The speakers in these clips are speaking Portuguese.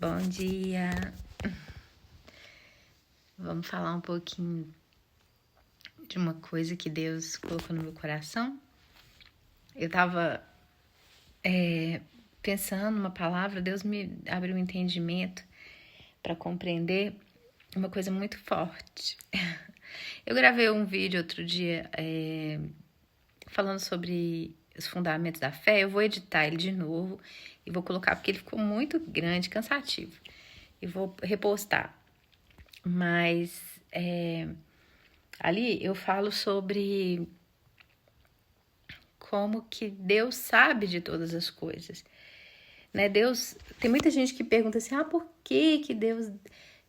Bom dia. Vamos falar um pouquinho de uma coisa que Deus colocou no meu coração. Eu tava pensando numa palavra, Deus me abriu um entendimento para compreender uma coisa muito forte. Eu gravei um vídeo outro dia falando sobre os fundamentos da fé. Eu vou editar ele de novo e vou colocar porque ele ficou muito grande, cansativo. E vou repostar. Mas ali eu falo sobre como que Deus sabe de todas as coisas. Né? Deus, tem muita gente que pergunta assim, por que Deus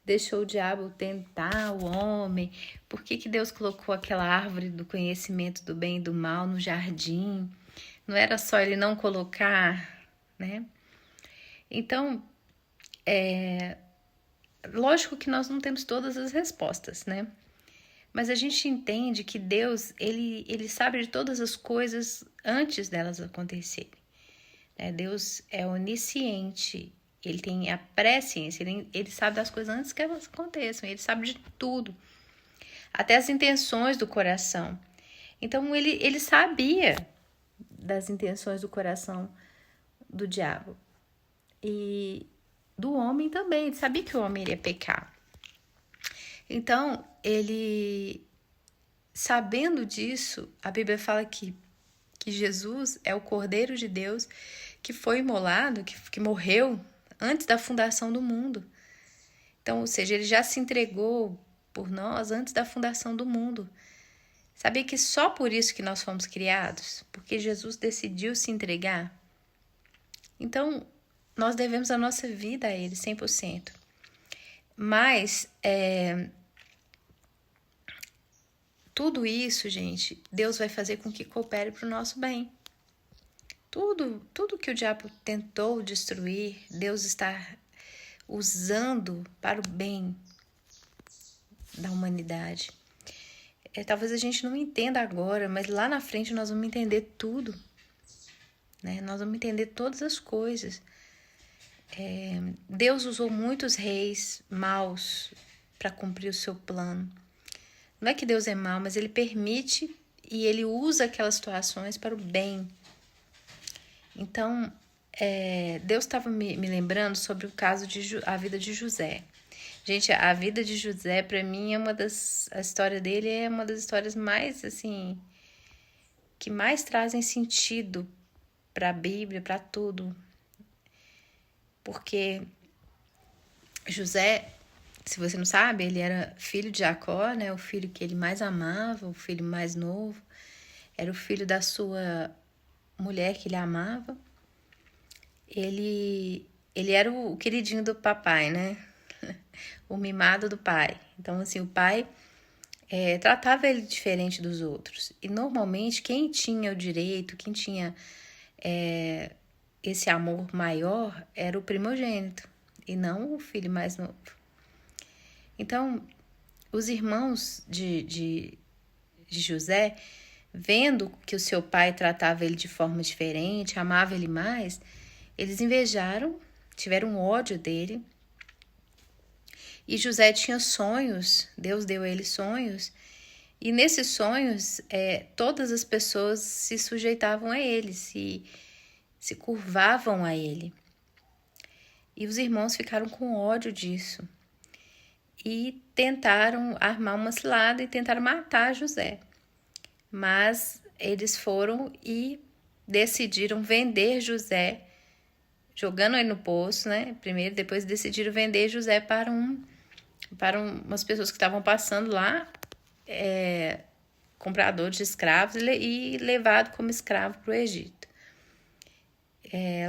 deixou o diabo tentar o homem? Por que Deus colocou aquela árvore do conhecimento do bem e do mal no jardim? Não era só ele não colocar, né? Então, lógico que nós não temos todas as respostas, né? Mas a gente entende que Deus, ele sabe de todas as coisas antes delas acontecerem. Deus é onisciente, ele tem a presciência, ele sabe das coisas antes que elas aconteçam, ele sabe de tudo, até as intenções do coração. Então ele sabia das intenções do coração do diabo e do homem também, ele sabia que o homem iria pecar. Então, ele, sabendo disso, a Bíblia fala que Jesus é o Cordeiro de Deus que foi imolado, que morreu antes da fundação do mundo. Então, ou seja, ele já se entregou por nós antes da fundação do mundo. Sabia que só por isso que nós fomos criados? Porque Jesus decidiu se entregar? Então, nós devemos a nossa vida a ele 100%. Mas, tudo isso, gente, Deus vai fazer com que coopere para o nosso bem. Tudo que o diabo tentou destruir, Deus está usando para o bem da humanidade. Talvez a gente não entenda agora, mas lá na frente nós vamos entender tudo. Né? Nós vamos entender todas as coisas. Deus usou muitos reis maus para cumprir o seu plano. Não é que Deus é mau, mas ele permite e ele usa aquelas situações para o bem. Então, Deus estava me lembrando sobre o caso a vida de José. Gente, a vida de José, para mim, a história dele é uma das histórias mais, assim, que mais trazem sentido para a Bíblia, para tudo. Porque José, se você não sabe, ele era filho de Jacó, né? O filho que ele mais amava, o filho mais novo. Era o filho da sua mulher que ele amava. Ele era o queridinho do papai, né? O mimado do pai. Então, assim, o pai tratava ele diferente dos outros. E, normalmente, quem tinha o direito, quem tinha esse amor maior, era o primogênito. E não o filho mais novo. Então, os irmãos de José, vendo que o seu pai tratava ele de forma diferente, amava ele mais, eles invejaram, tiveram ódio dele. E José tinha sonhos, Deus deu a ele sonhos, e nesses sonhos todas as pessoas se sujeitavam a ele, se curvavam a ele. E os irmãos ficaram com ódio disso. E tentaram armar uma cilada e tentaram matar José. Mas eles foram e decidiram vender José, jogando ele no poço, né? Primeiro, depois decidiram vender José para umas pessoas que estavam passando lá, compradores de escravos, e levado como escravo para o Egito.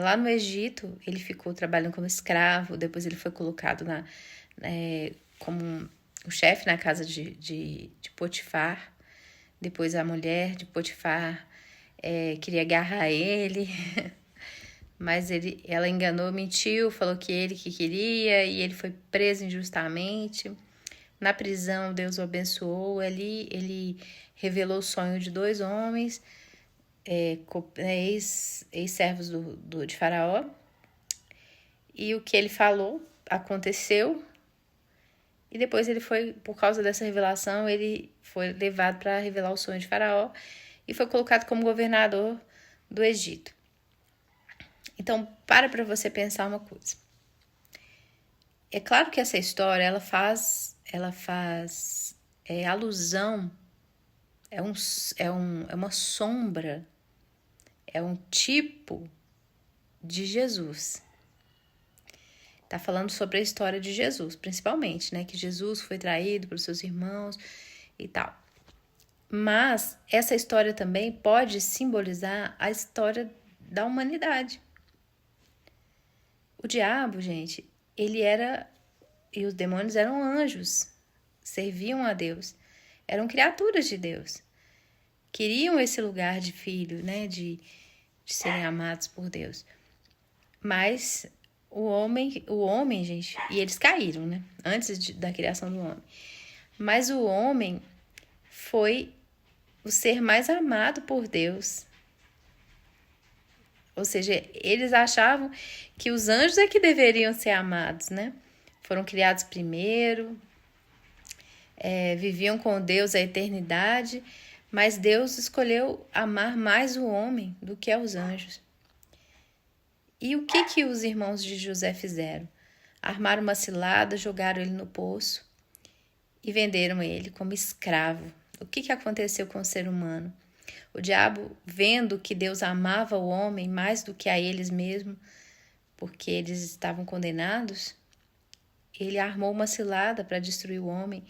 Lá no Egito, ele ficou trabalhando como escravo, depois ele foi colocado como o chefe na casa de Potifar. Depois a mulher de Potifar queria agarrar ele, mas ela enganou, mentiu, falou que ele que queria, e ele foi preso injustamente. Na prisão, Deus o abençoou. Ele revelou o sonho de 2 homens, ex-servos de Faraó. E o que ele falou aconteceu e depois ele foi, por causa dessa revelação, ele foi levado para revelar o sonho de Faraó e foi colocado como governador do Egito. Então, para você pensar uma coisa. É claro que essa história, ela faz alusão, é uma sombra, é um tipo de Jesus. Tá falando sobre a história de Jesus, principalmente, né? Que Jesus foi traído pelos seus irmãos e tal. Mas essa história também pode simbolizar a história da humanidade. O diabo, gente, e os demônios eram anjos, serviam a Deus, eram criaturas de Deus, queriam esse lugar de filho, né, de serem amados por Deus. Mas o homem, gente, e eles caíram, né, antes da criação do homem. Mas o homem foi o ser mais amado por Deus. Ou seja, eles achavam que os anjos é que deveriam ser amados, né? Foram criados primeiro, viviam com Deus a eternidade, mas Deus escolheu amar mais o homem do que os anjos. E o que os irmãos de José fizeram? Armaram uma cilada, jogaram ele no poço e venderam ele como escravo. O que aconteceu com o ser humano? O diabo, vendo que Deus amava o homem mais do que a eles mesmos, porque eles estavam condenados, ele armou uma cilada para destruir o homem,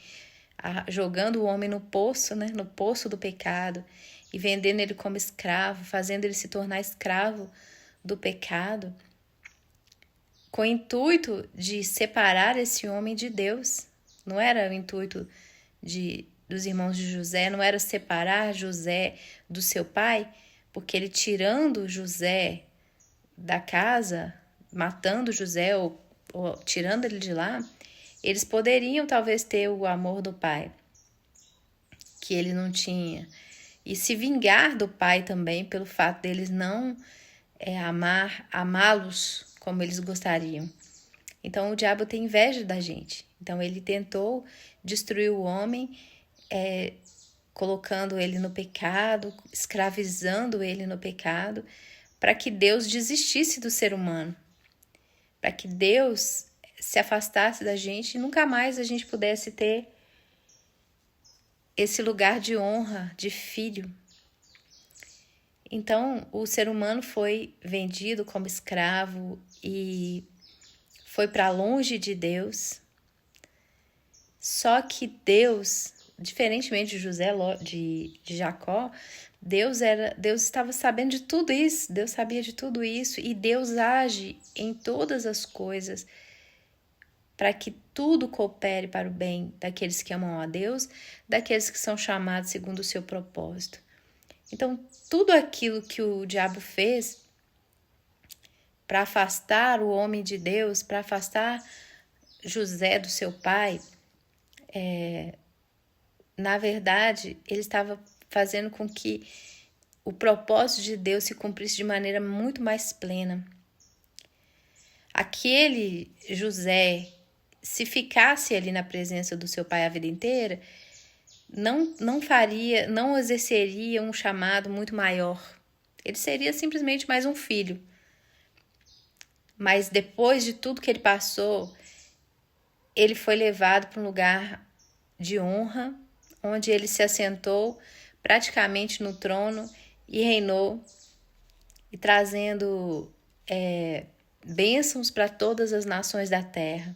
jogando o homem no poço, né, no poço do pecado, e vendendo ele como escravo, fazendo ele se tornar escravo do pecado, com o intuito de separar esse homem de Deus. Não era o intuito dos irmãos de José, não era separar José do seu pai, porque ele tirando José da casa, matando José ou tirando ele de lá, eles poderiam talvez ter o amor do pai, que ele não tinha, e se vingar do pai também pelo fato deles não amá-los como eles gostariam. Então o diabo tem inveja da gente. Então ele tentou destruir o homem, colocando ele no pecado, escravizando ele no pecado, para que Deus desistisse do ser humano, para que Deus se afastasse da gente e nunca mais a gente pudesse ter esse lugar de honra, de filho. Então, o ser humano foi vendido como escravo e foi para longe de Deus. Só que Deus, diferentemente de José, de Jacó, Deus estava sabendo de tudo isso, Deus sabia de tudo isso, e Deus age em todas as coisas para que tudo coopere para o bem daqueles que amam a Deus, daqueles que são chamados segundo o seu propósito. Então, tudo aquilo que o diabo fez para afastar o homem de Deus, para afastar José do seu pai, na verdade, ele estava fazendo com que o propósito de Deus se cumprisse de maneira muito mais plena. Aquele José, se ficasse ali na presença do seu pai a vida inteira, não exerceria um chamado muito maior. Ele seria simplesmente mais um filho. Mas depois de tudo que ele passou, ele foi levado para um lugar de honra, onde ele se assentou praticamente no trono e reinou, e trazendo bênçãos para todas as nações da terra.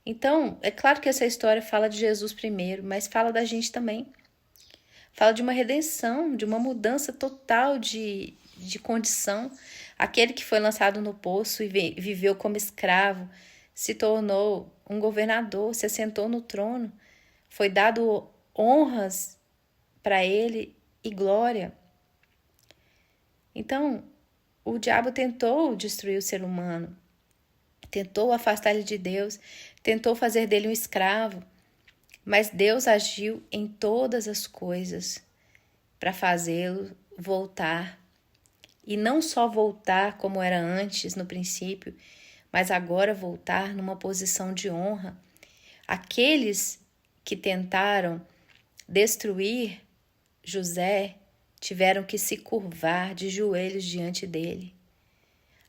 Então, é claro que essa história fala de Jesus primeiro, mas fala da gente também. Fala de uma redenção, de uma mudança total de condição. Aquele que foi lançado no poço e viveu como escravo, se tornou um governador, se assentou no trono. Foi dado honras para ele e glória. Então, o diabo tentou destruir o ser humano, tentou afastar ele de Deus, tentou fazer dele um escravo, mas Deus agiu em todas as coisas para fazê-lo voltar. E não só voltar como era antes, no princípio, mas agora voltar numa posição de honra. Aqueles que tentaram destruir José tiveram que se curvar de joelhos diante dele.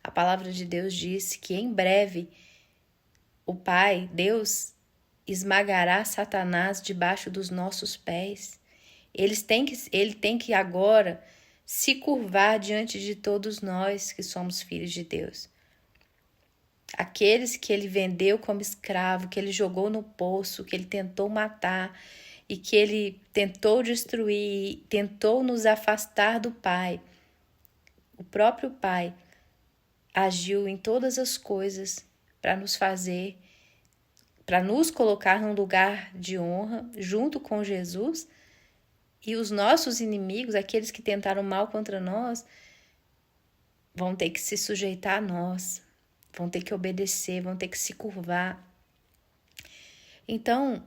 A palavra de Deus diz que em breve o Pai, Deus, esmagará Satanás debaixo dos nossos pés. Ele tem que agora se curvar diante de todos nós que somos filhos de Deus. Aqueles que ele vendeu como escravo, que ele jogou no poço, que ele tentou matar e que ele tentou destruir, tentou nos afastar do Pai. O próprio Pai agiu em todas as coisas para nos colocar num lugar de honra junto com Jesus, e os nossos inimigos, aqueles que tentaram mal contra nós, vão ter que se sujeitar a nós, vão ter que obedecer, vão ter que se curvar. Então,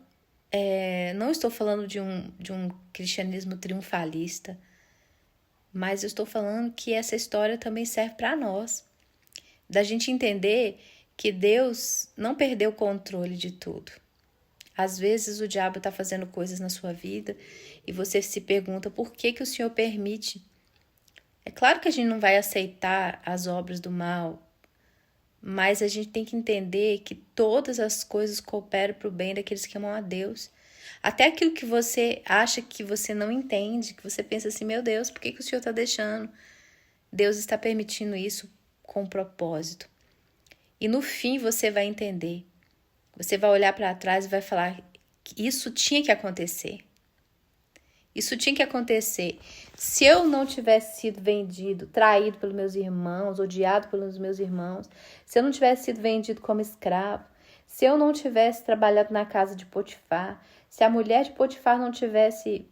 não estou falando de um cristianismo triunfalista, mas eu estou falando que essa história também serve para nós, da gente entender que Deus não perdeu o controle de tudo. Às vezes o diabo está fazendo coisas na sua vida e você se pergunta por que o Senhor permite. É claro que a gente não vai aceitar as obras do mal, mas a gente tem que entender que todas as coisas cooperam para o bem daqueles que amam a Deus. Até aquilo que você acha que você não entende, que você pensa assim, meu Deus, por que o Senhor está deixando? Deus está permitindo isso com propósito. E no fim você vai entender. Você vai olhar para trás e vai falar que isso tinha que acontecer. Isso tinha que acontecer. Se eu não tivesse sido vendido, traído pelos meus irmãos, odiado pelos meus irmãos, se eu não tivesse sido vendido como escravo, se eu não tivesse trabalhado na casa de Potifar, se a mulher de Potifar não tivesse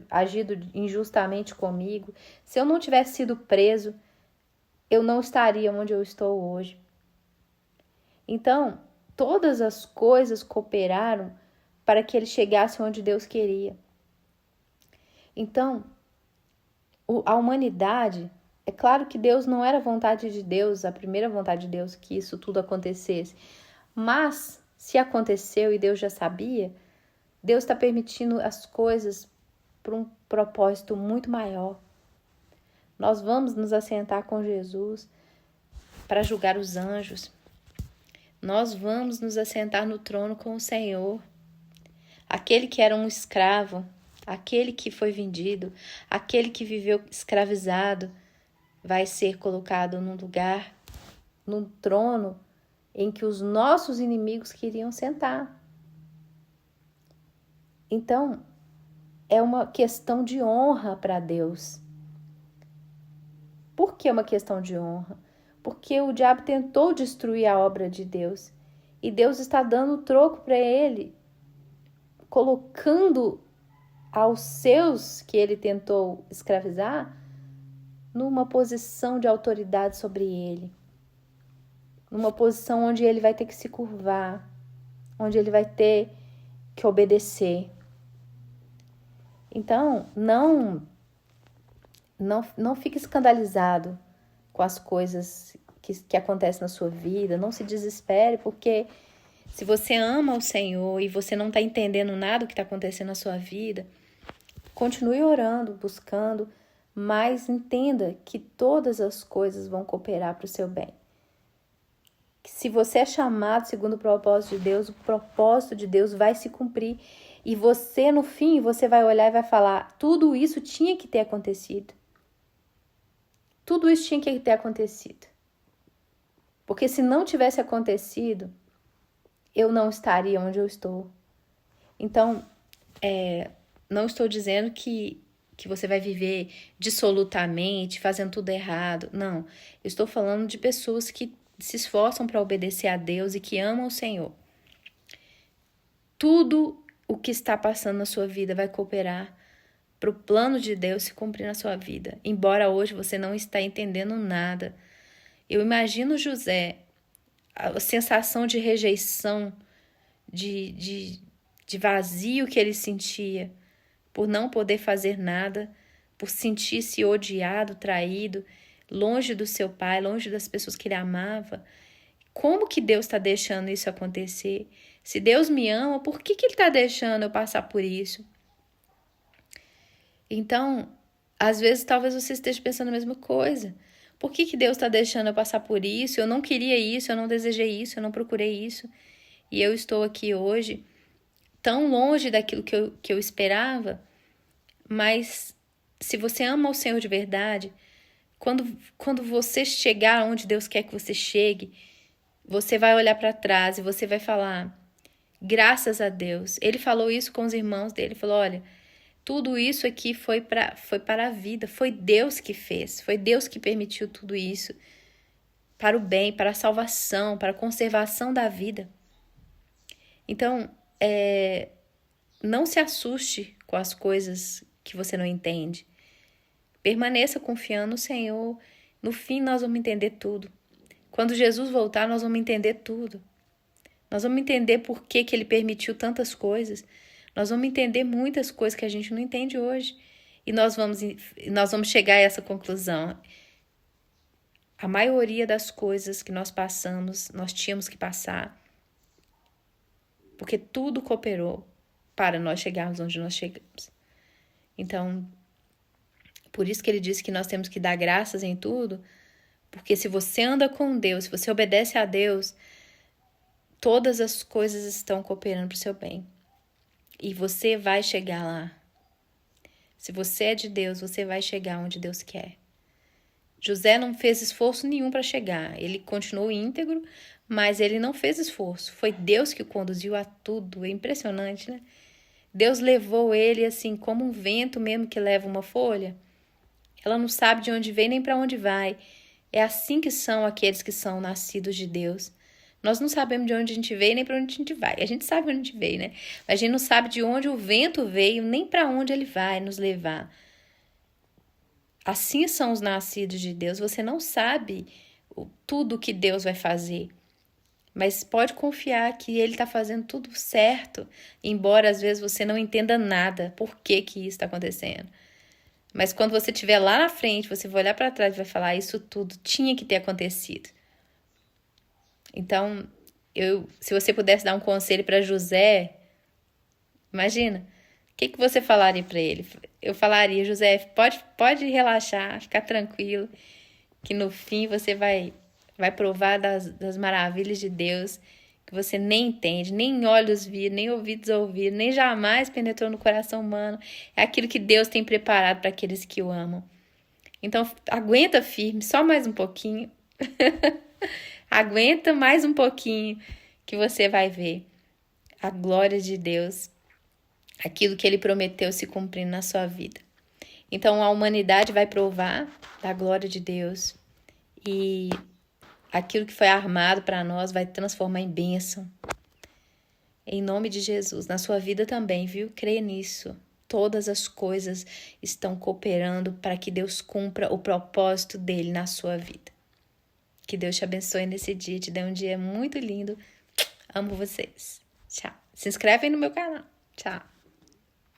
agido injustamente comigo, se eu não tivesse sido preso, eu não estaria onde eu estou hoje. Então, todas as coisas cooperaram para que ele chegasse onde Deus queria. Então, a humanidade, é claro que Deus não era vontade de Deus, a primeira vontade de Deus que isso tudo acontecesse. Mas, se aconteceu e Deus já sabia, Deus está permitindo as coisas por um propósito muito maior. Nós vamos nos assentar com Jesus para julgar os anjos. Nós vamos nos assentar no trono com o Senhor. Aquele que era um escravo, aquele que foi vendido, aquele que viveu escravizado, vai ser colocado num lugar, num trono em que os nossos inimigos queriam sentar. Então, é uma questão de honra para Deus. Por que uma questão de honra? Porque o diabo tentou destruir a obra de Deus e Deus está dando troco para ele, colocando aos seus que ele tentou escravizar numa posição de autoridade sobre ele, numa posição onde ele vai ter que se curvar, onde ele vai ter que obedecer. Então, não fique escandalizado com as coisas que acontecem na sua vida, não se desespere, porque se você ama o Senhor e você não está entendendo nada do que está acontecendo na sua vida, continue orando, buscando, mas entenda que todas as coisas vão cooperar para o seu bem. Se você é chamado segundo o propósito de Deus, o propósito de Deus vai se cumprir. E você, no fim, você vai olhar e vai falar, tudo isso tinha que ter acontecido. Tudo isso tinha que ter acontecido. Porque se não tivesse acontecido, eu não estaria onde eu estou. Então, não estou dizendo que você vai viver dissolutamente, fazendo tudo errado. Não, eu estou falando de pessoas que se esforçam para obedecer a Deus e que amam o Senhor. Tudo o que está passando na sua vida vai cooperar para o plano de Deus se cumprir na sua vida. Embora hoje você não está entendendo nada. Eu imagino José, a sensação de rejeição, de vazio que ele sentia, por não poder fazer nada, por sentir-se odiado, traído, longe do seu pai, longe das pessoas que ele amava. Como que Deus está deixando isso acontecer? Se Deus me ama, por que ele está deixando eu passar por isso? Então, às vezes, talvez você esteja pensando a mesma coisa. Por que Deus está deixando eu passar por isso? Eu não queria isso, eu não desejei isso, eu não procurei isso. E eu estou aqui hoje, tão longe daquilo que eu esperava. Mas se você ama o Senhor de verdade, quando você chegar onde Deus quer que você chegue, você vai olhar para trás e você vai falar, graças a Deus. Ele falou isso com os irmãos dele, ele falou, olha, tudo isso aqui foi para a vida, foi Deus que fez, foi Deus que permitiu tudo isso para o bem, para a salvação, para a conservação da vida. Então, não se assuste com as coisas que você não entende. Permaneça confiando no Senhor. No fim, nós vamos entender tudo. Quando Jesus voltar, nós vamos entender tudo. Nós vamos entender por que ele permitiu tantas coisas. Nós vamos entender muitas coisas que a gente não entende hoje. E nós vamos chegar a essa conclusão. A maioria das coisas que nós passamos, nós tínhamos que passar. Porque tudo cooperou para nós chegarmos onde nós chegamos. Então, por isso que ele disse que nós temos que dar graças em tudo. Porque se você anda com Deus, se você obedece a Deus, todas as coisas estão cooperando para o seu bem. E você vai chegar lá. Se você é de Deus, você vai chegar onde Deus quer. José não fez esforço nenhum para chegar. Ele continuou íntegro, mas ele não fez esforço. Foi Deus que o conduziu a tudo. É impressionante, né? Deus levou ele assim, como um vento mesmo que leva uma folha. Ela não sabe de onde vem nem para onde vai. É assim que são aqueles que são nascidos de Deus. Nós não sabemos de onde a gente veio nem para onde a gente vai. A gente sabe onde a gente veio, né? Mas a gente não sabe de onde o vento veio, nem para onde ele vai nos levar. Assim são os nascidos de Deus. Você não sabe tudo que Deus vai fazer. Mas pode confiar que Ele está fazendo tudo certo. Embora às vezes você não entenda nada. Por que isso está acontecendo? Mas quando você estiver lá na frente, você vai olhar para trás e vai falar, isso tudo tinha que ter acontecido. Então, se você pudesse dar um conselho para José, imagina, o que você falaria para ele? Eu falaria, José, pode relaxar, ficar tranquilo, que no fim você vai provar das maravilhas de Deus, que você nem entende, nem olhos viram, nem ouvidos ouviram, nem jamais penetrou no coração humano. É aquilo que Deus tem preparado para aqueles que o amam. Então, aguenta firme, só mais um pouquinho. Aguenta mais um pouquinho que você vai ver a glória de Deus, aquilo que Ele prometeu se cumprindo na sua vida. Então, a humanidade vai provar da glória de Deus e aquilo que foi armado para nós vai transformar em bênção. Em nome de Jesus, na sua vida também, viu? Creia nisso. Todas as coisas estão cooperando para que Deus cumpra o propósito dele na sua vida. Que Deus te abençoe nesse dia, te dê um dia muito lindo. Amo vocês. Tchau. Se inscreve aí no meu canal. Tchau.